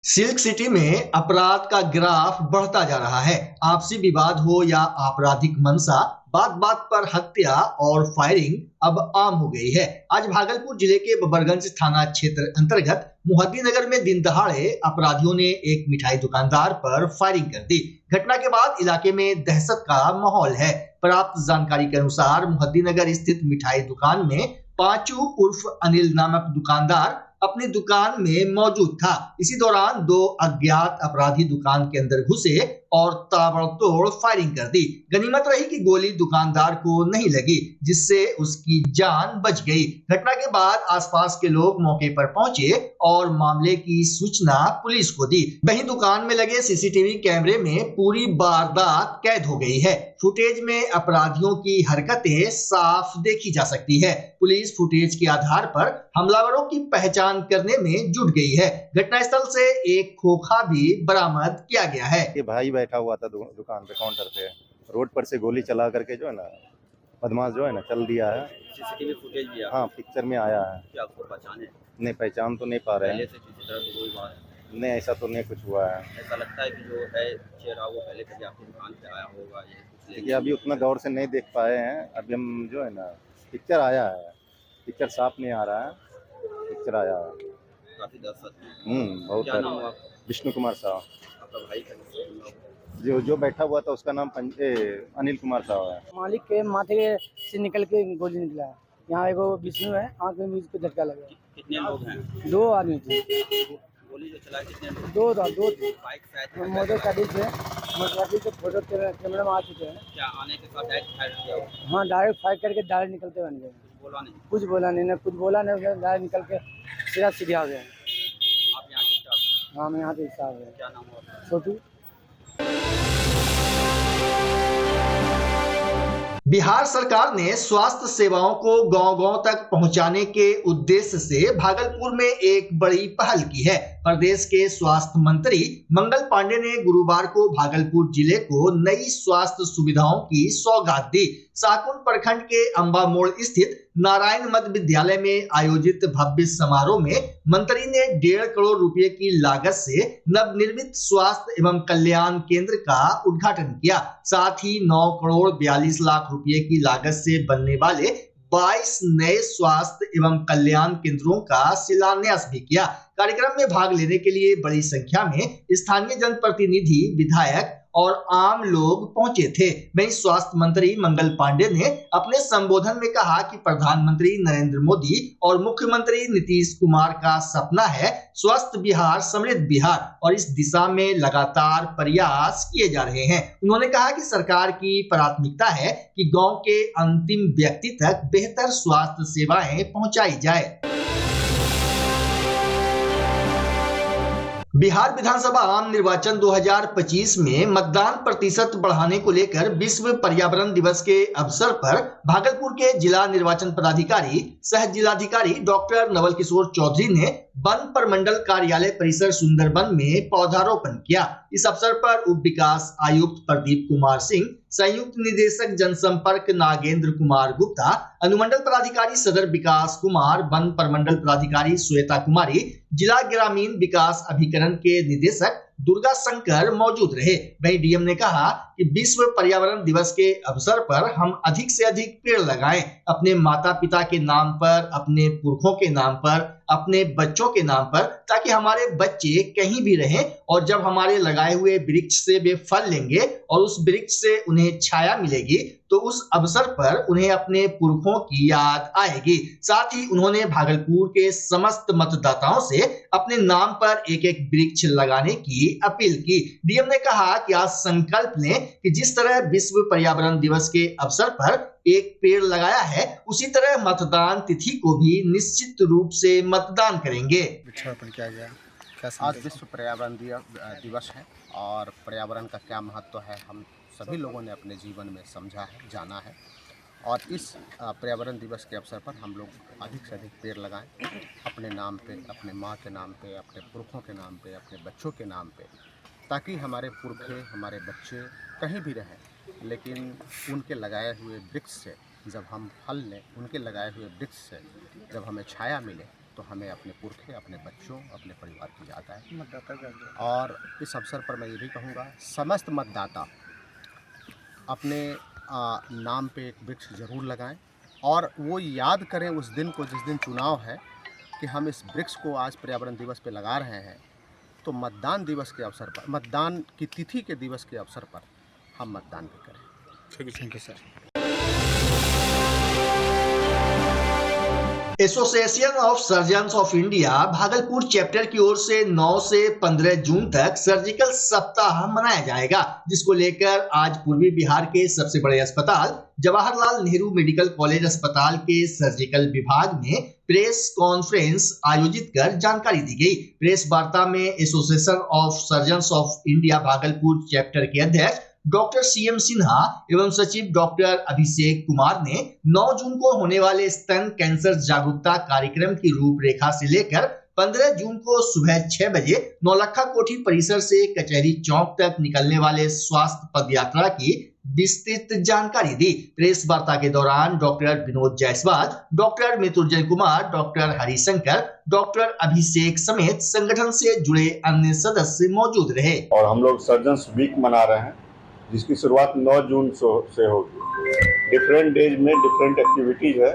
Silk city में अपराध का ग्राफ बढ़ता जा रहा है। आपसी विवाद हो या आपराधिक मंशा, बात बात पर हत्या और फायरिंग अब आम हो गई है। आज भागलपुर जिले के बबरगंज थाना क्षेत्र अंतर्गत मुहद्दीनगर में दिन दहाड़े अपराधियों ने एक मिठाई दुकानदार पर फायरिंग कर दी। घटना के बाद इलाके में दहशत का माहौल है। प्राप्त जानकारी के अनुसार मुहद्दीनगर स्थित मिठाई दुकान में पांचू उर्फ अनिल नामक दुकानदार अपनी दुकान में मौजूद था। इसी दौरान दो अज्ञात अपराधी दुकान के अंदर घुसे और ताबड़तोड़ फायरिंग कर दी। गनीमत रही कि गोली दुकानदार को नहीं लगी, जिससे उसकी जान बच गई। घटना के बाद आसपास के लोग मौके पर पहुंचे और मामले की सूचना पुलिस को दी। वहीं दुकान में लगे सीसीटीवी कैमरे में पूरी वारदात कैद हो गई है। फुटेज में अपराधियों की हरकतें साफ देखी जा सकती है। पुलिस फुटेज के आधार पर हमलावरों की पहचान करने में जुट गई है। घटनास्थल से एक खोखा भी बरामद किया गया है। ये भाई बैठा हुआ था दुकान पे काउंटर पे, रोड पर से गोली चला करके जो है ना बदमाश जो है ना चल दिया है। सीसीटीवी फुटेज भी हाँ, पिक्चर में आया है। क्या आपको पहचाने? नहीं, पहचान तो नहीं पा रहे पहले हैं। से किसी तरह की कोई बात नहीं, ऐसा तो नहीं कुछ हुआ है। ऐसा लगता है कि जो है चेहरा वो पहले कभी आपकी दुकान पे आया होगा या कुछ देखिए, अभी उतना गौर से नहीं देख पाए हैं। अभी हम जो है ना पिक्चर आया है, पिक्चर साफ नहीं आ रहा है, पिक्चर आया है। काफी दहशत बहुत। क्या नाम हुआ? विष्णु कुमार साहब। आपका भाई का जो बैठा हुआ था उसका नाम अनिल कुमार साहब है। मालिक के माथे से निकल के गोली निकला है। यहाँ एगो विष्णु है, आंख में भी उसको झटका लगा। कितने लोग हैं? दो आदमी थे। गोली जो चला कितने लोग? दो थे। बाइक शायद मोटरसाइकिल से फोटो कैमरा में आ चुके हैं। क्या आने के साथ डायरेक्ट फायर किया हुआ? हाँ, डायरेक्ट फायर करके डायरेक्ट निकलते बन गए। बोला नहीं? कुछ बोला नहीं, ना कुछ बोला नहीं, डायरेक्ट निकल के सीधा सीधे आ गए। आप यहाँ के स्टाफ? हाँ, मैं यहाँ पे हिसाब है। क्या नाम हुआ? छोटू। बिहार सरकार ने स्वास्थ्य सेवाओं को गांव-गांव तक पहुंचाने के उद्देश्य से भागलपुर में एक बड़ी पहल की है। प्रदेश के स्वास्थ्य मंत्री मंगल पांडे ने गुरुवार को भागलपुर जिले को नई स्वास्थ्य सुविधाओं की सौगात दी। साकुन प्रखंड के अंबा मोड़ स्थित नारायण मध्य विद्यालय में आयोजित भव्य समारोह में मंत्री ने 1.5 करोड़ रुपए की लागत से नवनिर्मित स्वास्थ्य एवं कल्याण केंद्र का उद्घाटन किया। साथ ही 9 करोड़ 42 लाख रुपए की लागत से बनने वाले 22 नए स्वास्थ्य एवं कल्याण केंद्रों का शिलान्यास भी किया। कार्यक्रम में भाग लेने के लिए बड़ी संख्या में स्थानीय जनप्रतिनिधि, विधायक और आम लोग पहुंचे थे। वहीं स्वास्थ्य मंत्री मंगल पांडे ने अपने संबोधन में कहा कि प्रधानमंत्री नरेंद्र मोदी और मुख्यमंत्री नीतीश कुमार का सपना है स्वस्थ बिहार, समृद्ध बिहार, और इस दिशा में लगातार प्रयास किए जा रहे हैं। उन्होंने कहा कि सरकार की प्राथमिकता है कि गांव के अंतिम व्यक्ति तक बेहतर स्वास्थ्य सेवाएं पहुंचाई जाए। बिहार विधानसभा आम निर्वाचन 2025 में मतदान प्रतिशत बढ़ाने को लेकर विश्व पर्यावरण दिवस के अवसर पर भागलपुर के जिला निर्वाचन पदाधिकारी सह जिलाधिकारी डॉक्टर नवल किशोर चौधरी ने वन प्रमंडल कार्यालय परिसर सुंदरबन में पौधारोपण किया। इस अवसर पर उप विकास आयुक्त प्रदीप कुमार सिंह, संयुक्त निदेशक जनसंपर्क नागेंद्र कुमार गुप्ता, अनुमंडल पदाधिकारी सदर विकास कुमार, वन प्रमंडल पदाधिकारी श्वेता कुमारी, जिला ग्रामीण विकास अभिकरण के निदेशक दुर्गा शंकर मौजूद रहे। वहीं डीएम ने कहा कि विश्व पर्यावरण दिवस के अवसर पर हम अधिक से अधिक पेड़ लगाएं, अपने माता पिता के नाम पर, अपने पुरखों के नाम पर, अपने बच्चों के नाम पर, ताकि हमारे बच्चे कहीं भी रहें और जब हमारे लगाए हुए वृक्ष से वे फल लेंगे और उस वृक्ष से उन्हें छाया मिलेगी तो उस अवसर पर उन्हें अपने पुरखों की याद आएगी। साथ ही उन्होंने भागलपुर के समस्त मतदाताओं से अपने नाम पर एक एक वृक्ष लगाने की अपील की। डीएम ने कहा कि आज संकल्प लें कि जिस तरह विश्व पर्यावरण दिवस के अवसर पर एक पेड़ लगाया है, उसी तरह मतदान तिथि को भी निश्चित रूप से मतदान करेंगे। वृक्षारोपण किया गया। आज विश्व पर्यावरण दिवस है और पर्यावरण का क्या महत्व है हम सभी लोगों ने अपने जीवन में समझा है, जाना है, और इस पर्यावरण दिवस के अवसर पर हम लोग अधिक से अधिक पेड़ लगाएं अपने नाम पे, अपने माँ के नाम पे, अपने पुरखों के नाम पे, अपने बच्चों के नाम पे, ताकि हमारे पुरखे, हमारे बच्चे कहीं भी रहें लेकिन उनके लगाए हुए वृक्ष से जब हम फल लें, उनके लगाए हुए वृक्ष से जब हमें छाया मिले तो हमें अपने पुरखे, अपने बच्चों, अपने परिवार की याद आए। और इस अवसर पर मैं ये भी कहूँगा, समस्त मतदाता अपने नाम पे एक वृक्ष ज़रूर लगाएं और वो याद करें उस दिन को जिस दिन चुनाव है कि हम इस वृक्ष को आज पर्यावरण दिवस पे लगा रहे हैं, तो मतदान दिवस के अवसर पर, मतदान की तिथि के दिवस के अवसर पर हम मतदान भी करें। Thank you sir. Association of surgeons of India Bhagalpur chapter की ओर से 9 से 15 जून तक सर्जिकल सप्ताह मनाया जाएगा, जिसको लेकर आज पूर्वी बिहार के सबसे बड़े अस्पताल जवाहरलाल नेहरू मेडिकल कॉलेज अस्पताल के सर्जिकल विभाग में प्रेस कॉन्फ्रेंस आयोजित कर जानकारी दी गई। प्रेस वार्ता में association of surgeons of India Bhagalpur chapter के अध्यक्ष डॉक्टर सीएम सिन्हा एवं सचिव डॉक्टर अभिषेक कुमार ने 9 जून को होने वाले स्तन कैंसर जागरूकता कार्यक्रम की रूपरेखा से लेकर 15 जून को सुबह 6 बजे नौलखा कोठी परिसर से कचहरी चौक तक निकलने वाले स्वास्थ्य पदयात्रा की विस्तृत जानकारी दी। प्रेस वार्ता के दौरान doctor Vinod Jaiswal, doctor Mrityunjay Kumar, doctor Harishankar, doctor Abhishek समेत संगठन से जुड़े अन्य सदस्य मौजूद रहे। और हम लोग सर्जन्स वीक मना रहे हैं, जिसकी शुरुआत 9 जून से होगी। डिफरेंट डेज में डिफरेंट एक्टिविटीज है।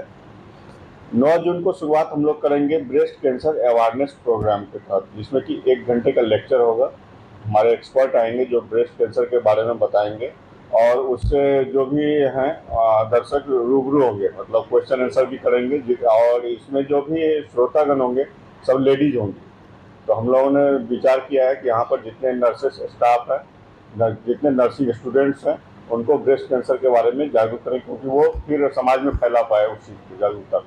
9 जून को शुरुआत हम लोग करेंगे ब्रेस्ट कैंसर अवेयरनेस प्रोग्राम के तहत, जिसमें कि 1 घंटे का लेक्चर होगा। हमारे एक्सपर्ट आएंगे जो ब्रेस्ट कैंसर के बारे में बताएंगे और उससे जो भी हैं दर्शक रूबरू होंगे, मतलब क्वेश्चन आंसर भी करेंगे। और इसमें जो भी श्रोतागण होंगे सब लेडीज होंगी। तो हम लोगों ने विचार किया है कि यहाँ पर जितने नर्सेस स्टाफ है, जितने नर्सिंग स्टूडेंट्स हैं, उनको ब्रेस्ट कैंसर के बारे में जागरूक करें, क्योंकि वो फिर समाज में फैला पाए उस चीज़ की जागरूकता।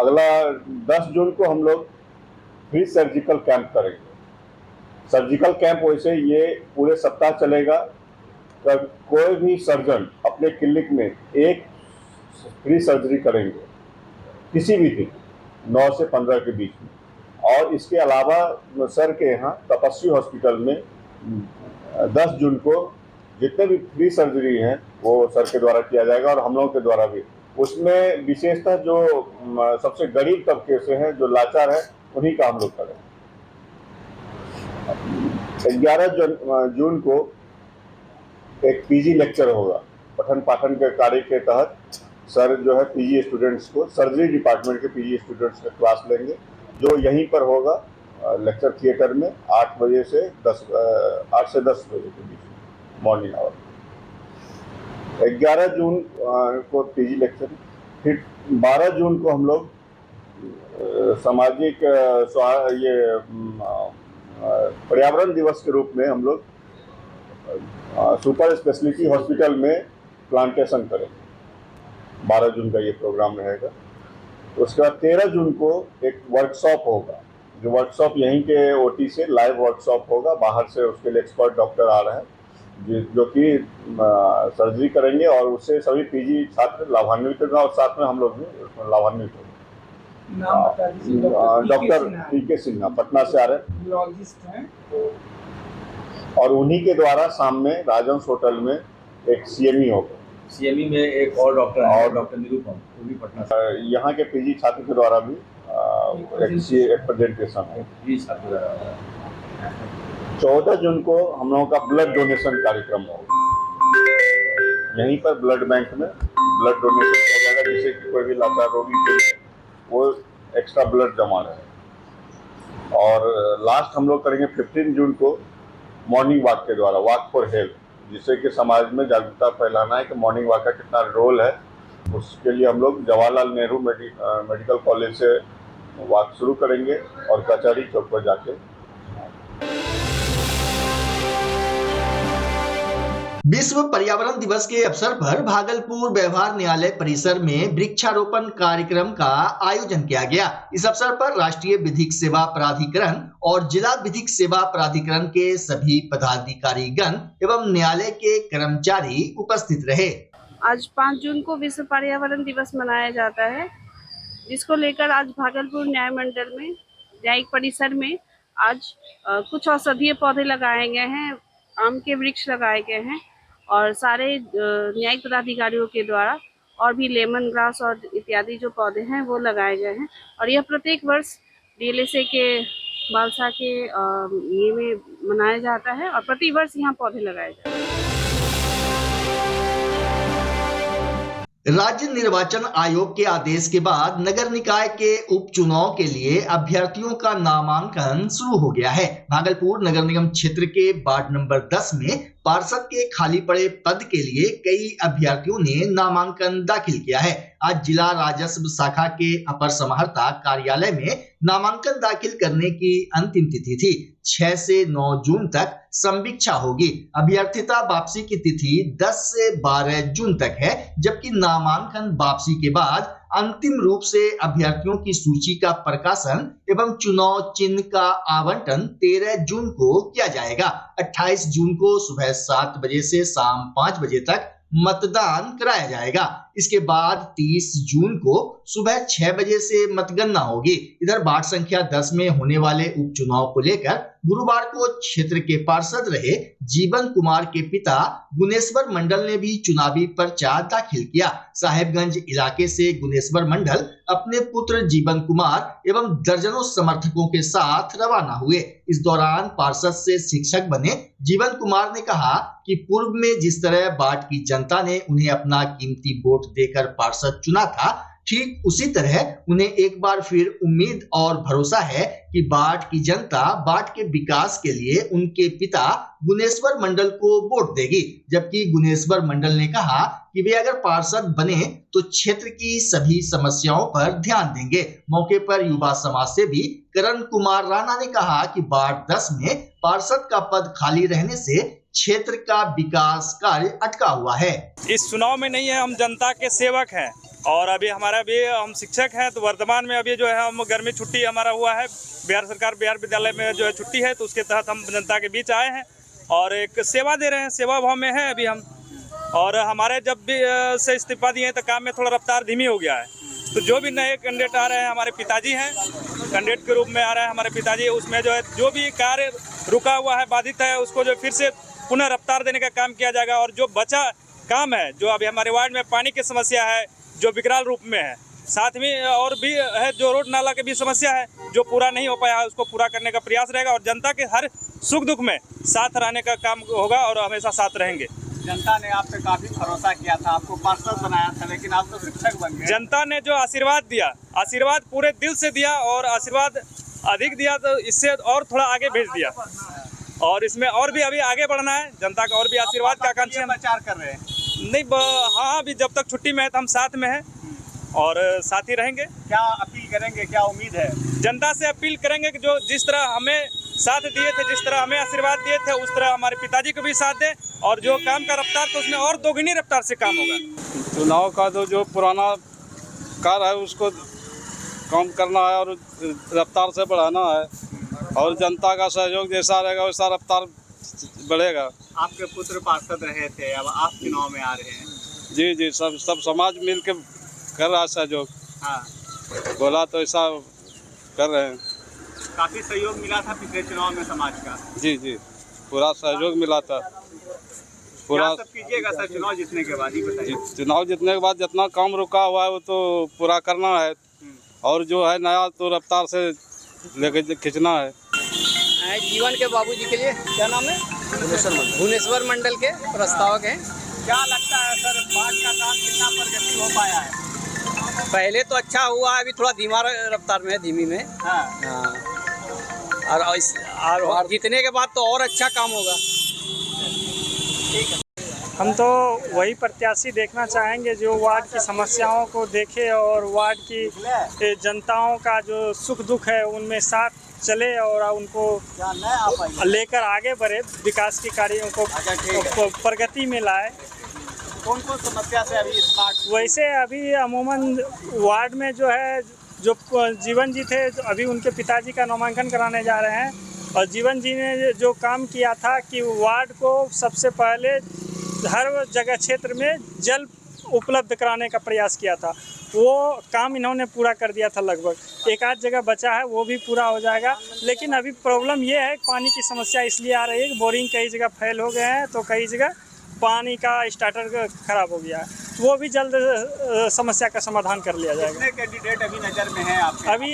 अगला 10 जून को हम लोग फ्री सर्जिकल कैंप करेंगे। सर्जिकल कैंप वैसे ये पूरे सप्ताह चलेगा। कोई भी सर्जन अपने क्लिनिक में एक फ्री सर्जरी करेंगे किसी भी दिन 9 से 15 के बीच में। और इसके अलावा सर के यहाँ तपस्वी हॉस्पिटल में 10 जून को जितने भी फ्री सर्जरी हैं वो सर के द्वारा किया जाएगा और हम लोगों के द्वारा भी। उसमें विशेषतः जो सबसे गरीब तबके से हैं, जो लाचार है, उन्हीं का हम लोग करें। 11 जून को एक पीजी लेक्चर होगा। पठन पाठन के कार्य के तहत सर जो है पीजी स्टूडेंट्स को, सर्जरी डिपार्टमेंट के पीजी स्टूडेंट्स का क्लास लेंगे, जो यहीं पर होगा लेक्चर थिएटर में 8 से 10 बजे के बीच मॉर्निंग आवर। 11 जून को पीजी लेक्चर। फिर 12 जून को हम लोग सामाजिक पर्यावरण दिवस के रूप में हम लोग सुपर स्पेशलिटी हॉस्पिटल में प्लांटेशन करेंगे। 12 जून का ये प्रोग्राम रहेगा। उसके बाद 13 जून को एक वर्कशॉप होगा, जो वर्कशॉप यहीं के ओटी से लाइव वर्कशॉप होगा। बाहर से उसके लिए एक्सपर्ट डॉक्टर आ रहे हैं जो कि सर्जरी करेंगे और उससे सभी पीजी छात्र लाभान्वित होगा और साथ में हम लोग भी उसमें लाभान्वित होंगे। डॉक्टर पीके सिन्हा पटना से आ रहे हैं और उन्हीं के द्वारा शाम में राजहंस होटल में एक सीएमई होगा। सीएमई में एक और डॉक्टर है, डॉक्टर निरूपम, वो भी पटना से। यहाँ के पीजी छात्र के द्वारा भी एक प्रेजेंटेशन है। 14 जून को हम लोगों का ब्लड डोनेशन कार्यक्रम होगा। यहीं पर ब्लड बैंक में ब्लड डोनेशन हो जाएगा, जिससे कि कोई भी लाचार रोगी के लिए वो एक्स्ट्रा ब्लड जमा रहे। और लास्ट हम लोग करेंगे 15 जून को मॉर्निंग वॉक के द्वारा, वॉक फॉर हेल्थ, जिससे कि समाज में जागरूकता फैलाना है कि मॉर्निंग वॉक का कितना रोल है। उसके लिए हम लोग जवाहरलाल नेहरू मेडिकल कॉलेज से वॉक शुरू करेंगे और कचहरी चौक पर जाके। विश्व पर्यावरण दिवस के अवसर पर भागलपुर व्यवहार न्यायालय परिसर में वृक्षारोपण कार्यक्रम का आयोजन किया गया। इस अवसर पर राष्ट्रीय विधिक सेवा प्राधिकरण और जिला विधिक सेवा प्राधिकरण के सभी पदाधिकारीगण एवं न्यायालय के कर्मचारी उपस्थित रहे। आज 5 जून को विश्व पर्यावरण दिवस मनाया जाता है, जिसको लेकर आज भागलपुर न्याय मंडल में न्यायिक परिसर में आज कुछ औषधीय पौधे लगाए गए हैं, आम के वृक्ष लगाए गए हैं और सारे न्यायिक पदाधिकारियों के द्वारा और भी लेमन ग्रास और इत्यादि जो पौधे हैं वो लगाए गए हैं। और यह प्रत्येक वर्ष DLSA के बालसा के ये में मनाया जाता है और प्रति वर्ष यहाँ पौधे लगाए जाते हैं। राज्य निर्वाचन आयोग के आदेश के बाद नगर निकाय के उपचुनाव के लिए अभ्यर्थियों का नामांकन शुरू हो गया है। भागलपुर नगर निगम क्षेत्र के वार्ड नंबर 10 में पार्षद के खाली पड़े पद के लिए कई अभ्यर्थियों ने नामांकन दाखिल किया है। आज जिला राजस्व शाखा के अपर समाहर्ता कार्यालय में नामांकन दाखिल करने की अंतिम तिथि थी। 6 से 9 जून तक संवीक्षा होगी। अभ्यर्थिता वापसी की तिथि 10 से 12 जून तक है, जबकि नामांकन वापसी के बाद अंतिम रूप से अभ्यर्थियों की सूची का प्रकाशन एवं चुनाव चिन्ह का आवंटन 13 जून को किया जाएगा। 28 जून को सुबह 7 बजे से शाम 5 बजे तक मतदान कराया जाएगा। इसके बाद 30 जून को सुबह 6 बजे से मतगणना होगी। इधर वार्ड संख्या 10 में होने वाले उपचुनाव को लेकर गुरुवार को क्षेत्र के पार्षद रहे जीवन कुमार के पिता गुनेश्वर मंडल ने भी चुनावी पर्चा दाखिल किया। साहेबगंज इलाके से गुनेश्वर मंडल अपने पुत्र जीवन कुमार एवं दर्जनों समर्थकों के साथ रवाना हुए। इस दौरान पार्षद से शिक्षक बने जीवन कुमार ने कहा कि पूर्व में जिस तरह वार्ड की जनता ने उन्हें अपना कीमती वोट देकर पार्षद चुना था, ठीक उसी तरह उन्हें एक बार फिर उम्मीद और भरोसा है कि वार्ड की जनता वार्ड के विकास के लिए उनके पिता गुनेश्वर मंडल को वोट देगी। जबकि गुनेश्वर मंडल ने कहा कि वे अगर पार्षद बने तो क्षेत्र की सभी समस्याओं पर ध्यान देंगे। मौके पर युवा समाज सेवी करण कुमार राणा ने कहा कि वार्ड 10 में पार्षद का पद खाली रहने से क्षेत्र का विकास कार्य अटका हुआ है। इस चुनाव में नहीं है, हम जनता के सेवक हैं और अभी हमारा भी हम शिक्षक हैं, तो वर्तमान में अभी जो है हम गर्मी छुट्टी हमारा हुआ है, बिहार सरकार बिहार विद्यालय में जो है छुट्टी है, तो उसके तहत हम जनता के बीच आए हैं और एक सेवा दे रहे हैं, सेवा भाव में है अभी हम। और हमारे जब भी से इस्तीफा दिए हैं तो काम में थोड़ा रफ्तार धीमी हो गया है। तो जो भी नए कैंडिडेट आ रहे हैं, हमारे पिताजी हैं, कैंडिडेट के रूप में आ रहे हैं हमारे पिताजी, उसमें जो है जो भी कार्य रुका हुआ है, बाधित है, उसको जो फिर से पुनः रफ्तार देने का काम किया जाएगा। और जो बचा काम है, जो अभी हमारे वार्ड में पानी की समस्या है जो विकराल रूप में है, साथ में और भी है जो रोड नाला की भी समस्या है जो पूरा नहीं हो पाया है, उसको पूरा करने का प्रयास रहेगा और जनता के हर सुख दुख में साथ रहने का काम होगा और हमेशा साथ रहेंगे। जनता ने आप पे काफी भरोसा किया था, आपको पार्षद बनाया था, लेकिन आप तो शिक्षक बन गए। जनता ने जो आशीर्वाद दिया, आशीर्वाद पूरे दिल से दिया और आशीर्वाद अधिक दिया, तो इससे और थोड़ा आगे भेज दिया और इसमें और भी अभी आगे बढ़ना है। जनता का और भी आशीर्वाद का आकांक्षा प्रचार कर रहे हैं। नहीं, हाँ, अभी जब तक छुट्टी में है तो हम साथ में हैं और साथ ही रहेंगे। क्या अपील करेंगे, क्या उम्मीद है? जनता से अपील करेंगे कि जो जिस तरह हमें साथ दिए थे, जिस तरह हमें आशीर्वाद दिए थे, उस तरह हमारे पिताजी को भी साथ दें और जो काम का रफ्तार तो उसमें और दोगुनी रफ्तार से काम होगा। चुनाव का तो जो पुराना कार्य है उसको काम करना है और रफ्तार से बढ़ाना है और जनता का सहयोग जैसा रहेगा वैसा रफ्तार बढ़ेगा। आपके पुत्र पार्षद रहे थे, अब आप चुनाव में आ रहे हैं। जी जी, सब समाज मिल के कर रहा है सहयोग। हाँ, बोला तो ऐसा कर रहे हैं। काफी सहयोग मिला था पिछले चुनाव में समाज का। जी जी, पूरा सहयोग मिला था। पूरा सब कीजिएगा सर चुनाव जीतने के बाद ही बताइए। चुनाव जीतने के बाद जितना काम रुका हुआ है वो तो पूरा करना है और जो है नया तो रफ्तार से लेके खींचना है। जीवन के बाबूजी के लिए क्या नाम है? भुवनेश्वर मंडल के प्रस्तावक हैं। क्या लगता है सर, वार्ड का काम कितना प्रगति हो पाया है? पहले तो अच्छा हुआ, अभी थोड़ा धीमा रफ्तार में है, धीमी में। हाँ। और जीतने के बाद तो और अच्छा काम होगा। हम तो वही प्रत्याशी देखना चाहेंगे जो वार्ड की समस्याओं को देखे और वार्ड की जनताओं का जो सुख दुख है उनमें साथ चले और उनको लेकर आगे बढ़े, विकास के कार्यों को प्रगति में लाए। कौन कौन समस्या से अभी वैसे अभी अमूमन वार्ड में जो है जो जीवन जी थे, अभी उनके पिताजी का नामांकन कराने जा रहे हैं और जीवन जी ने जो काम किया था कि वार्ड को सबसे पहले हर जगह क्षेत्र में जल उपलब्ध कराने का प्रयास किया था, वो काम इन्होंने पूरा कर दिया था। लगभग एक आध जगह बचा है, वो भी पूरा हो जाएगा। लेकिन अभी प्रॉब्लम ये है, पानी की समस्या इसलिए आ रही है कि बोरिंग कई जगह फेल हो गए हैं, तो कई जगह पानी का स्टार्टर खराब हो गया है। वो भी जल्द समस्या का समाधान कर लिया जाएगा। कितने कैंडिडेट अभी नज़र में हैं आपके? अभी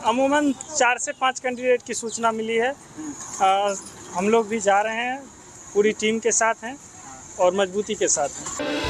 अमूमन 4 से 5 कैंडिडेट की सूचना मिली है। हम लोग भी जा रहे हैं, पूरी टीम के साथ हैं और मजबूती के साथ हैं।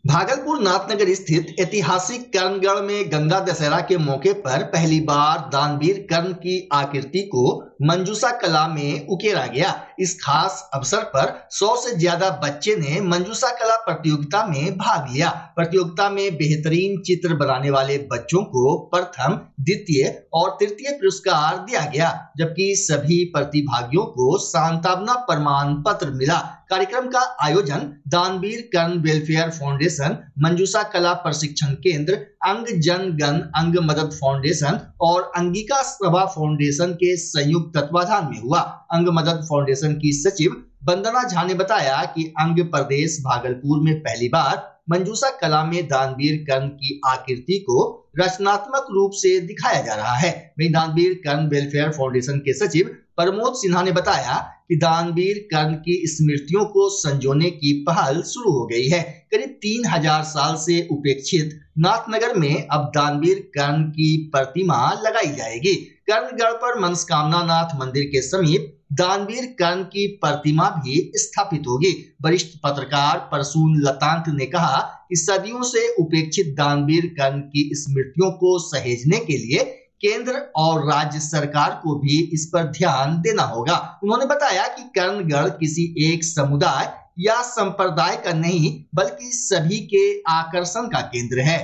भागलपुर नाथनगर स्थित ऐतिहासिक कर्णगढ़ में गंगा दशहरा के मौके पर पहली बार दानवीर कर्ण की आकृति को मंजूषा कला में उकेरा गया। इस खास अवसर पर 100 से ज्यादा बच्चे ने मंजूषा कला प्रतियोगिता में भाग लिया। प्रतियोगिता में बेहतरीन चित्र बनाने वाले बच्चों को प्रथम, द्वितीय और तृतीय पुरस्कार दिया गया, जबकि सभी प्रतिभागियों को सांत्वना प्रमाण पत्र मिला। कार्यक्रम का आयोजन दानवीर कर्ण वेलफेयर फाउंडेशन, मंजूषा कला प्रशिक्षण केंद्र, अंग जन गण अंग मदद फाउंडेशन और अंगिका सभा फाउंडेशन के संयुक्त तत्वाधान में हुआ। अंग मदद फाउंडेशन की सचिव वंदना झा ने बताया कि अंग प्रदेश भागलपुर में पहली बार मंजूषा कला में दानवीर कर्ण की आकृति को रचनात्मक रूप से दिखाया जा रहा है। वहीं दानवीर कर्ण वेलफेयर फाउंडेशन के सचिव प्रमोद सिन्हा ने बताया कि दानवीर कर्ण की स्मृतियों को संजोने की पहल शुरू हो गई है। करीब 3000 साल से उपेक्षित नाथनगर में अब दानवीर कर्ण की प्रतिमा लगाई जाएगी। कर्णगढ़ पर मनस्कामना नाथ मंदिर के समीप दानवीर कर्ण की प्रतिमा भी स्थापित होगी। वरिष्ठ पत्रकार परसून लतांत ने कहा कि सदियों से उपेक्षित दानवीर कर्ण की स्मृतियों को सहेजने के लिए केंद्र और राज्य सरकार को भी इस पर ध्यान देना होगा। उन्होंने बताया कि कर्णगढ़ किसी एक समुदाय या संप्रदाय का नहीं, बल्कि सभी के आकर्षण का केंद्र है।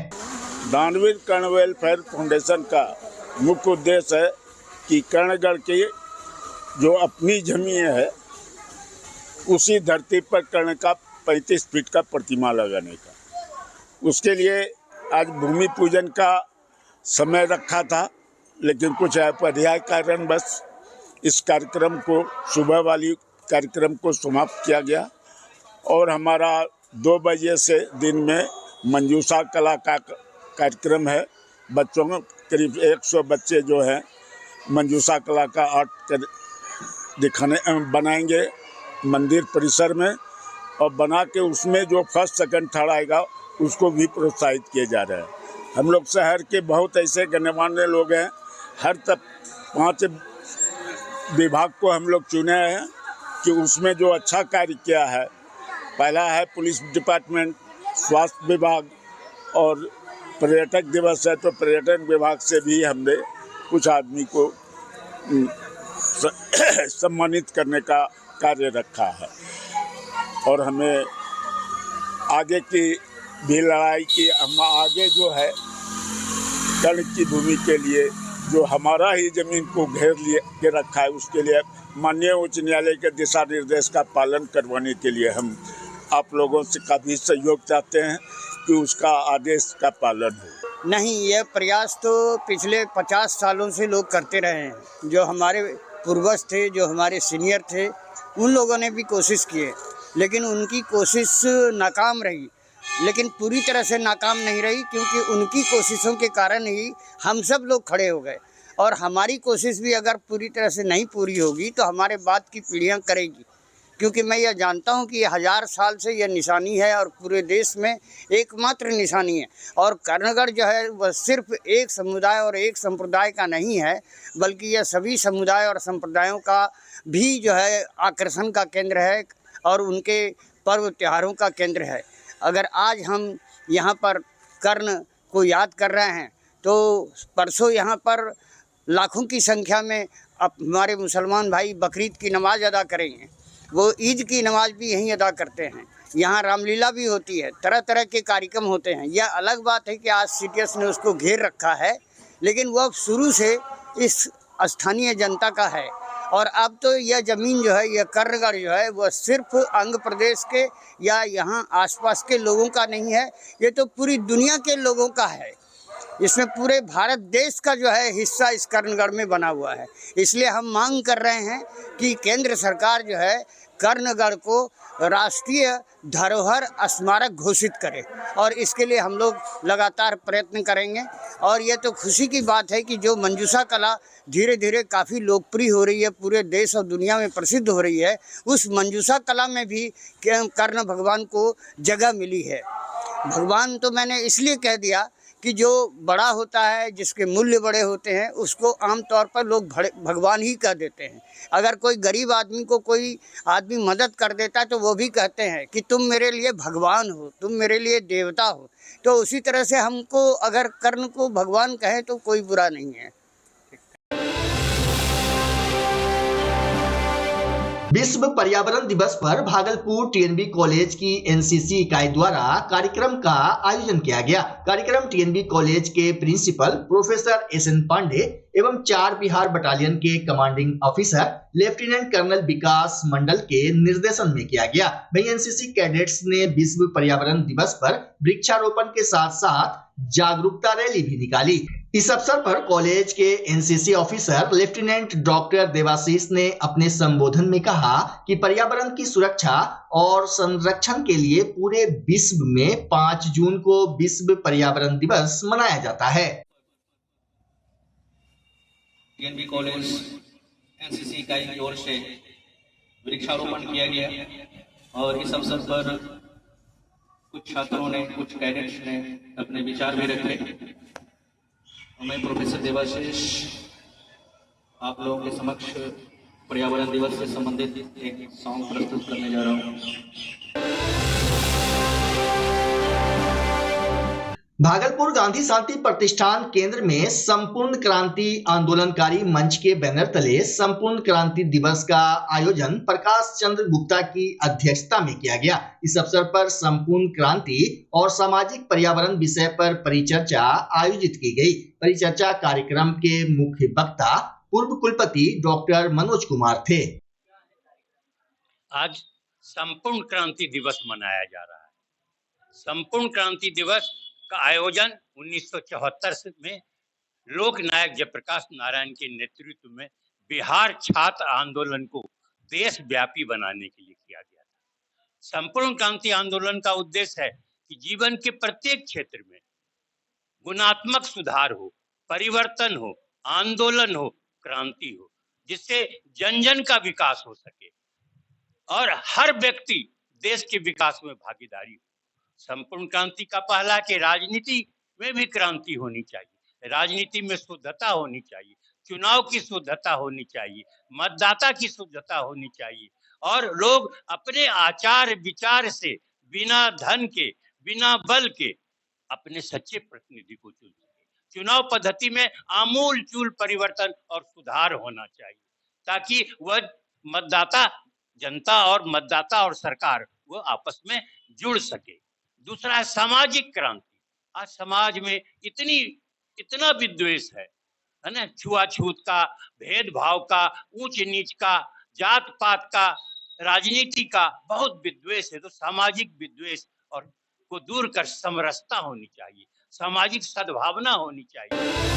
दानवीर कर्ण वेलफेयर फाउंडेशन का मुख्य उद्देश्य है कि कर्णगढ़ की जो अपनी जमीन है उसी धरती पर कर्ण का 35 फीट का प्रतिमा लगाने का, उसके लिए आज भूमि पूजन का समय रखा था, लेकिन कुछ अपरिहार्य कारण बस इस कार्यक्रम को, सुबह वाली कार्यक्रम को समाप्त किया गया और हमारा 2 बजे से दिन में मंजूषा कला का कार्यक्रम है। बच्चों में करीब 100 बच्चे जो हैं मंजूषा कला का आर्ट बनाएंगे मंदिर परिसर में, और बना के उसमें जो फर्स्ट सेकंड थर्ड आएगा उसको भी प्रोत्साहित किए जा रहे हैं। हम लोग शहर के बहुत ऐसे गण्यमान्य लोग हैं, हर तक 5 विभाग को हम लोग चुने हैं कि उसमें जो अच्छा कार्य किया है, पहला है पुलिस डिपार्टमेंट, स्वास्थ्य विभाग, और पर्यटक दिवस है तो पर्यटन विभाग से भी हमने कुछ आदमी को सम्मानित करने का कार्य रखा है। और हमें आगे की भी लड़ाई की, हम आगे जो है कर्ण की भूमि के लिए जो हमारा ही जमीन को घेर लिए के रखा है, उसके लिए माननीय उच्च न्यायालय के दिशा निर्देश का पालन करवाने के लिए हम आप लोगों से काफ़ी सहयोग चाहते हैं कि उसका आदेश का पालन हो। नहीं, यह प्रयास तो पिछले 50 सालों से लोग करते रहे हैं। जो हमारे पूर्वज थे, जो हमारे सीनियर थे, उन लोगों ने भी कोशिश की है, लेकिन उनकी कोशिश नाकाम रही। लेकिन पूरी तरह से नाकाम नहीं रही, क्योंकि उनकी कोशिशों के कारण ही हम सब लोग खड़े हो गए। और हमारी कोशिश भी अगर पूरी तरह से नहीं पूरी होगी तो हमारे बाद की पीढ़ियां करेगी, क्योंकि मैं यह जानता हूं कि ये 1000 साल से यह निशानी है और पूरे देश में एकमात्र निशानी है। और कर्णगढ़ जो है वह सिर्फ एक समुदाय और एक संप्रदाय का नहीं है, बल्कि यह सभी समुदाय और संप्रदायों का भी जो है आकर्षण का केंद्र है और उनके पर्व त्योहारों का केंद्र है। अगर आज हम यहाँ पर कर्ण को याद कर रहे हैं तो परसों यहाँ पर लाखों की संख्या में अब हमारे मुसलमान भाई बकरीद की नमाज़ अदा करेंगे। वो ईद की नमाज़ भी यहीं अदा करते हैं। यहाँ रामलीला भी होती है, तरह तरह के कार्यक्रम होते हैं। यह अलग बात है कि आज सीटीएस ने उसको घेर रखा है, लेकिन वह शुरू से इस स्थानीय जनता का है। और अब तो यह ज़मीन जो है, यह कर्णगढ़ जो है, वह सिर्फ अंग प्रदेश के या यहाँ आसपास के लोगों का नहीं है, ये तो पूरी दुनिया के लोगों का है। इसमें पूरे भारत देश का जो है हिस्सा इस कर्णगढ़ में बना हुआ है। इसलिए हम मांग कर रहे हैं कि केंद्र सरकार जो है कर्णगढ़ को राष्ट्रीय धरोहर स्मारक घोषित करे और इसके लिए हम लोग लगातार प्रयत्न करेंगे। और ये तो खुशी की बात है कि जो मंजूषा कला धीरे धीरे काफ़ी लोकप्रिय हो रही है, पूरे देश और दुनिया में प्रसिद्ध हो रही है, उस मंजूषा कला में भी कर्ण भगवान को जगह मिली है। भगवान तो मैंने इसलिए कह दिया कि जो बड़ा होता है, जिसके मूल्य बड़े होते हैं, उसको आमतौर पर लोग भगवान ही कह देते हैं। अगर कोई गरीब आदमी को कोई आदमी मदद कर देता है तो वो भी कहते हैं कि तुम मेरे लिए भगवान हो, तुम मेरे लिए देवता हो। तो उसी तरह से हमको अगर कर्ण को भगवान कहें तो कोई बुरा नहीं है। विश्व पर्यावरण दिवस पर भागलपुर टीएनबी कॉलेज की एनसीसी इकाई द्वारा कार्यक्रम का आयोजन किया गया। कार्यक्रम टीएनबी कॉलेज के प्रिंसिपल प्रोफेसर एसएन पांडे एवं 4 बिहार बटालियन के कमांडिंग ऑफिसर लेफ्टिनेंट कर्नल विकास मंडल के निर्देशन में किया गया। वहीं एनसीसी कैडेट्स ने विश्व पर्यावरण दिवस पर वृक्षारोपण के साथ साथ जागरूकता रैली भी निकाली। इस अवसर पर कॉलेज के NCC officer lieutenant doctor Devashish ने अपने संबोधन में कहा कि पर्यावरण की सुरक्षा और संरक्षण के लिए पूरे विश्व में 5 जून को विश्व पर्यावरण दिवस मनाया जाता है। टीएनबी कॉलेज एनसीसी इकाई की ओर से वृक्षारोपण किया गया और इस अवसर पर कुछ छात्रों ने, कुछ कैडेट्स ने अपने विचार भी रखे। मैं प्रोफेसर देवाशीष आप लोगों के समक्ष पर्यावरण दिवस से संबंधित एक सॉन्ग प्रस्तुत करने जा रहा हूँ। भागलपुर गांधी शांति प्रतिष्ठान केंद्र में संपूर्ण क्रांति आंदोलनकारी मंच के बैनर तले संपूर्ण क्रांति दिवस का आयोजन प्रकाश चंद्र गुप्ता की अध्यक्षता में किया गया। इस अवसर पर संपूर्ण क्रांति और सामाजिक पर्यावरण विषय पर परिचर्चा आयोजित की गई। परिचर्चा कार्यक्रम के मुख्य वक्ता पूर्व कुलपति डॉक्टर मनोज कुमार थे। आज संपूर्ण क्रांति दिवस मनाया जा रहा है। संपूर्ण क्रांति दिवस का आयोजन 1974 में लोक नायक जयप्रकाश नारायण के नेतृत्व में बिहार छात्र आंदोलन को देशव्यापी बनाने के लिए किया गया था। संपूर्ण क्रांति आंदोलन का उद्देश्य है कि जीवन के प्रत्येक क्षेत्र में गुणात्मक सुधार हो, परिवर्तन हो, आंदोलन हो, क्रांति हो, जिससे जन जन का विकास हो सके और हर व्यक्ति देश के विकास में भागीदारी हो। संपूर्ण क्रांति का पहला कि राजनीति में भी क्रांति होनी चाहिए, राजनीति में शुद्धता होनी चाहिए, चुनाव की शुद्धता होनी चाहिए, मतदाता की शुद्धता होनी चाहिए और लोग अपने आचार विचार से बिना धन के, बिना बल के अपने सच्चे प्रतिनिधि को चुन सके। चुनाव पद्धति में आमूल चूल परिवर्तन और सुधार होना चाहिए ताकि वह मतदाता, जनता और मतदाता और सरकार वो आपस में जुड़ सके। दूसरा है सामाजिक क्रांति। आज समाज में इतना विद्वेष है ना, छुआछूत का, भेदभाव का, ऊंच नीच का, जात पात का, राजनीति का बहुत विद्वेष है। तो सामाजिक विद्वेष और को दूर कर समरसता होनी चाहिए, सामाजिक सद्भावना होनी चाहिए।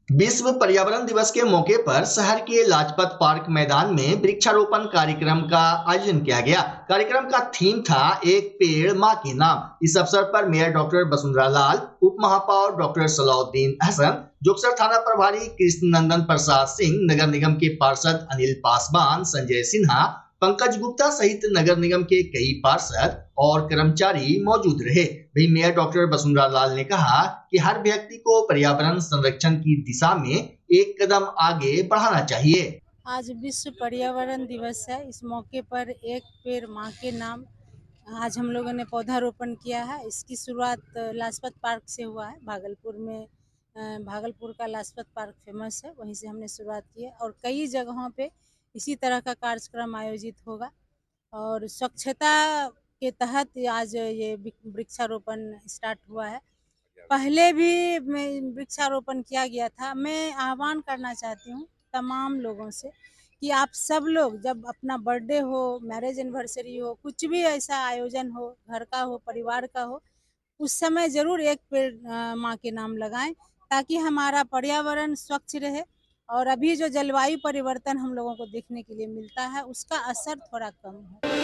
विश्व पर्यावरण दिवस के मौके पर शहर के लाजपत पार्क मैदान में वृक्षारोपण कार्यक्रम का आयोजन किया गया। कार्यक्रम का थीम था एक पेड़ मां के नाम। इस अवसर पर मेयर डॉक्टर वसुंधरा लाल, उप महापौर डॉक्टर सलाउद्दीन अहसन, जोगसर थाना प्रभारी कृष्ण नंदन प्रसाद सिंह, नगर निगम के पार्षद अनिल पासवान, संजय सिन्हा, पंकज गुप्ता सहित नगर निगम के कई पार्षद और कर्मचारी मौजूद रहे। वहीं मेयर डॉक्टर वसुंधरा लाल ने कहा कि हर व्यक्ति को पर्यावरण संरक्षण की दिशा में एक कदम आगे बढ़ाना चाहिए। आज विश्व पर्यावरण दिवस है। इस मौके पर एक पेड़ मां के नाम आज हम लोगों ने पौधारोपण किया है। इसकी शुरुआत लाजपत पार्क से हुआ है। भागलपुर में भागलपुर का लाजपत पार्क फेमस है, वहीं से हमने शुरुआत की है और कई जगहों पे इसी तरह का कार्यक्रम आयोजित होगा। और स्वच्छता के तहत आज ये वृक्षारोपण स्टार्ट हुआ है। पहले भी वृक्षारोपण किया गया था। मैं आह्वान करना चाहती हूँ तमाम लोगों से कि आप सब लोग जब अपना बर्थडे हो, मैरिज एनिवर्सरी हो, कुछ भी ऐसा आयोजन हो, घर का हो, परिवार का हो, उस समय जरूर एक पेड़ माँ के नाम लगाएं, ताकि हमारा पर्यावरण स्वच्छ रहे और अभी जो जलवायु परिवर्तन हम लोगों को देखने के लिए मिलता है उसका असर थोड़ा कम हो।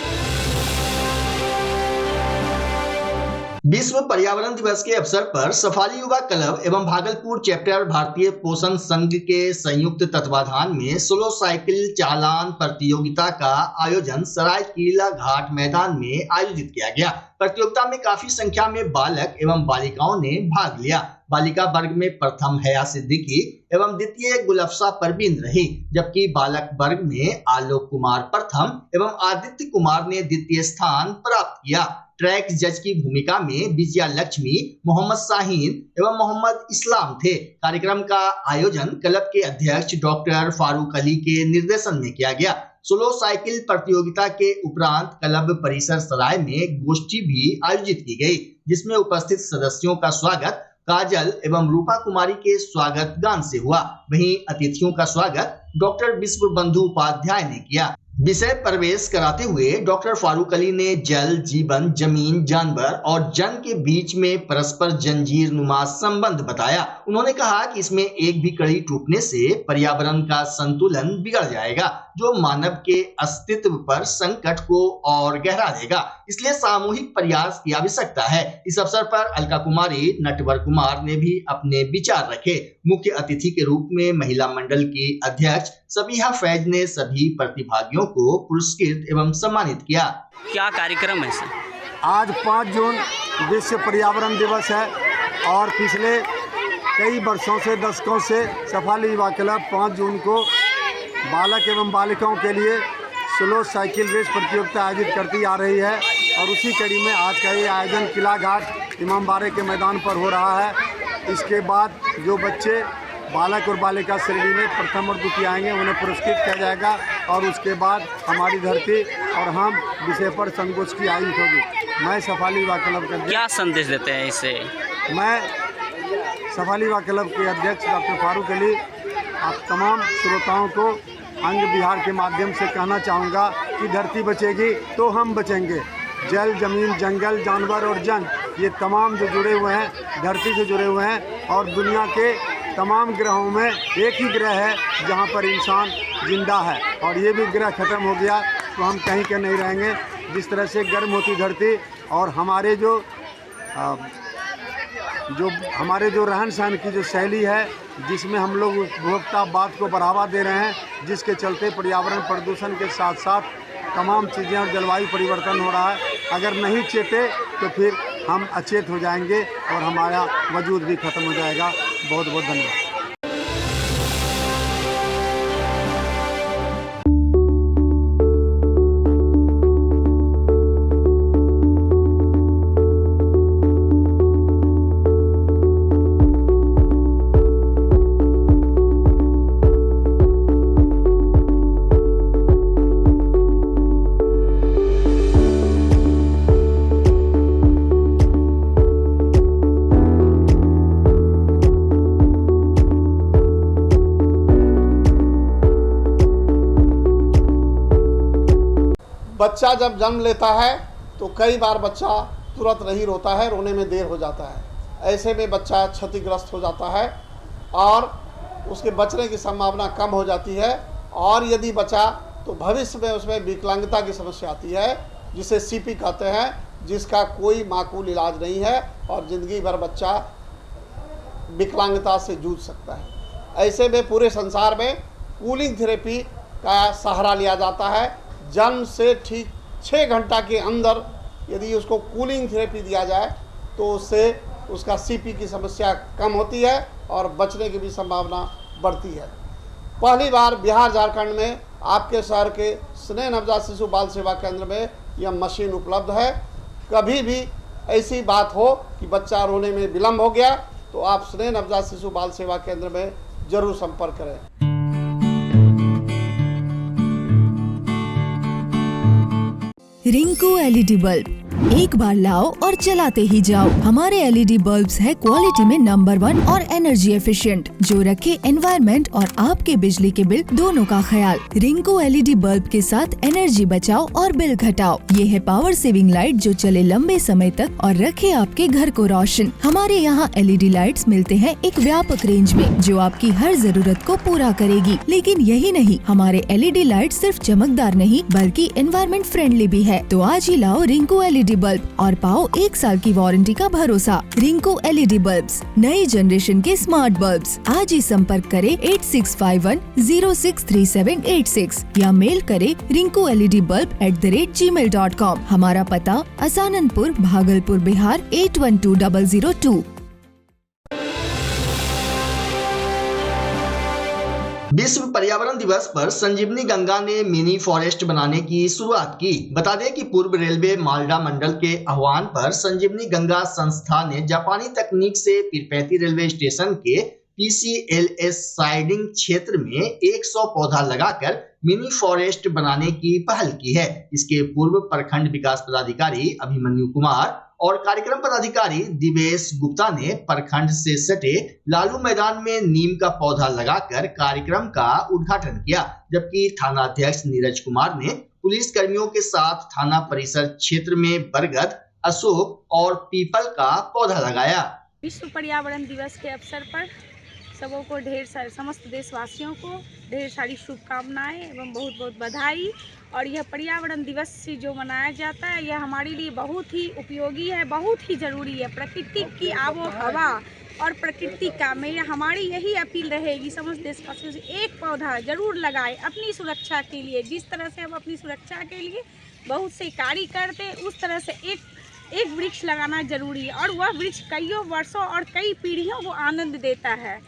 विश्व पर्यावरण दिवस के अवसर पर सफाली युवा क्लब एवं भागलपुर चैप्टर भारतीय पोषण संघ के संयुक्त तत्वाधान में स्लो साइकिल चालान प्रतियोगिता का आयोजन सरायकीला घाट मैदान में आयोजित किया गया। प्रतियोगिता में काफी संख्या में बालक एवं बालिकाओं ने भाग लिया। बालिका वर्ग में प्रथम हया सिद्दीकी एवं द्वितीय गुलफसा परवीन रही, जबकि बालक वर्ग में आलोक कुमार प्रथम एवं आदित्य कुमार ने द्वितीय स्थान प्राप्त किया। ट्रैक जज की भूमिका में विजया लक्ष्मी, मोहम्मद शाहीन एवं मोहम्मद इस्लाम थे। कार्यक्रम का आयोजन क्लब के अध्यक्ष डॉक्टर फारूक अली के निर्देशन में किया गया। स्लो साइकिल प्रतियोगिता के उपरांत क्लब परिसर सराय में गोष्ठी भी आयोजित की गई, जिसमें उपस्थित सदस्यों का स्वागत काजल एवं रूपा कुमारी के स्वागत गान से हुआ। वहीं अतिथियों का स्वागत डॉक्टर विश्व बंधु उपाध्याय ने किया। विषय प्रवेश कराते हुए डॉक्टर फारूक अली ने जल, जीवन, जमीन, जानवर और जन के बीच में परस्पर जंजीर नुमा संबंध बताया। उन्होंने कहा कि इसमें एक भी कड़ी टूटने से पर्यावरण का संतुलन बिगड़ जाएगा, जो मानव के अस्तित्व पर संकट को और गहरा देगा। इसलिए सामूहिक प्रयास की आवश्यकता है। इस अवसर पर अलका कुमारी, नटवर कुमार ने भी अपने विचार रखे। मुख्य अतिथि के रूप में महिला मंडल की अध्यक्ष सबीहा फैज ने सभी प्रतिभागियों को पुरस्कृत एवं सम्मानित किया। क्या कार्यक्रम है सर? आज 5 जून विश्व पर्यावरण दिवस है और पिछले कई वर्षों से, दशकों से सफाली युवा क्लब 5 जून को बालक एवं बालिकाओं के लिए स्लो साइकिल रेस प्रतियोगिता आयोजित करती आ रही है और उसी कड़ी में आज का ये आयोजन किला घाट इमामबाड़े के मैदान पर हो रहा है। इसके बाद जो बच्चे बालक और बालिका श्रेणी में प्रथम और द्वितीय आएंगे उन्हें पुरस्कृत किया जाएगा और उसके बाद हमारी धरती और हम विषय पर संगोष्ठी आयोजित होगी। मैं सफाली युवा क्लब का क्या संदेश देते हैं इससे? मैं सफाली युवा क्लब के अध्यक्ष डॉक्टर फारूक अली आप तमाम श्रोताओं को अंग बिहार के माध्यम से कहना चाहूँगा कि धरती बचेगी तो हम बचेंगे। जल, जमीन, जंगल, जानवर और जन, ये तमाम जो जुड़े हुए हैं धरती से जुड़े हुए हैं और दुनिया के तमाम ग्रहों में एक ही ग्रह है जहाँ पर इंसान जिंदा है और ये भी ग्रह ख़त्म हो गया तो हम कहीं के नहीं रहेंगे। जिस तरह से गर्म होती धरती और हमारे जो रहन सहन की जो शैली है जिसमें हम लोग उपभोक्तावाद को बढ़ावा दे रहे हैं, जिसके चलते पर्यावरण प्रदूषण के साथ साथ तमाम चीज़ें और जलवायु परिवर्तन हो रहा है। अगर नहीं चेते तो फिर हम अचेत हो जाएंगे और हमारा वजूद भी खत्म हो जाएगा। बहुत बहुत धन्यवाद। बच्चा जब जन्म लेता है तो कई बार बच्चा तुरंत नहीं रोता है, रोने में देर हो जाता है। ऐसे में बच्चा क्षतिग्रस्त हो जाता है और उसके बचने की संभावना कम हो जाती है और यदि बचा तो भविष्य में उसमें विकलांगता की समस्या आती है, जिसे सीपी कहते हैं, जिसका कोई माकूल इलाज नहीं है और ज़िंदगी भर बच्चा विकलांगता से जूझ सकता है। ऐसे में पूरे संसार में कूलिंग थेरेपी का सहारा लिया जाता है। जन्म से ठीक 6 घंटा के अंदर यदि उसको कूलिंग थेरेपी दिया जाए तो उससे उसका सीपी की समस्या कम होती है और बचने की भी संभावना बढ़ती है। पहली बार बिहार झारखंड में आपके शहर के स्नेह नवजात शिशु बाल सेवा केंद्र में यह मशीन उपलब्ध है। कभी भी ऐसी बात हो कि बच्चा रोने में विलम्ब हो गया तो आप स्नेह नवजात शिशु बाल सेवा केंद्र में जरूर संपर्क करें। रिंकू एलईडी बल्ब एक बार लाओ और चलाते ही जाओ। हमारे LED बल्ब्स है क्वालिटी में नंबर 1 और एनर्जी एफिशिएंट, जो रखे एनवायरनमेंट और आपके बिजली के बिल दोनों का ख्याल। रिंको LED बल्ब के साथ एनर्जी बचाओ और बिल घटाओ। ये है पावर सेविंग लाइट जो चले लंबे समय तक और रखे आपके घर को रोशन। हमारे यहाँ LED लाइट्स मिलते हैं एक व्यापक रेंज में, जो आपकी हर जरूरत को पूरा करेगी। लेकिन यही नहीं, हमारे LED लाइट सिर्फ चमकदार नहीं बल्कि एनवायरनमेंट फ्रेंडली भी है। तो आज ही लाओ रिंको LED बल्ब और पाओ 1 साल की वारंटी का भरोसा। रिंको LED बल्ब्स, नई जनरेशन के स्मार्ट बल्ब्स। आज ही संपर्क करें 8651063786 या मेल करें rinkoledbulb@gmail.com। हमारा पता असाननपुर, भागलपुर, बिहार 812002। विश्व पर्यावरण दिवस पर संजीवनी गंगा ने मिनी फॉरेस्ट बनाने की शुरुआत की। बता दें कि पूर्व रेलवे मालदा मंडल के आह्वान पर संजीवनी गंगा संस्था ने जापानी तकनीक से पीरपैंती रेलवे स्टेशन के PCLS साइडिंग क्षेत्र में 100 पौधा लगाकर मिनी फॉरेस्ट बनाने की पहल की है। इसके पूर्व प्रखंड विकास पदाधिकारी अभिमन्यु कुमार और कार्यक्रम पदाधिकारी दिवेश गुप्ता ने प्रखंड से सटे लालू मैदान में नीम का पौधा लगाकर कार्यक्रम का उद्घाटन किया, जबकि थाना अध्यक्ष नीरज कुमार ने पुलिस कर्मियों के साथ थाना परिसर क्षेत्र में बरगद, अशोक और पीपल का पौधा लगाया। विश्व पर्यावरण दिवस के अवसर पर सबों को ढेर सारे समस्त देशवासियों को ढेर सारी शुभकामनाएं एवं बहुत बहुत बधाई। और यह पर्यावरण दिवस जो मनाया जाता है यह हमारे लिए बहुत ही उपयोगी है, बहुत ही ज़रूरी है। प्रकृति की आबो हवा और प्रकृति का हमारी यही अपील रहेगी समस्त देशवासियों से, एक पौधा जरूर लगाएं अपनी सुरक्षा के लिए। जिस तरह से हम अपनी सुरक्षा के लिए बहुत से कार्य करते हैं, उस तरह से एक वृक्ष लगाना जरूरी है और वह वृक्ष कईयों वर्षों और कई पीढ़ियों को आनंद देता है।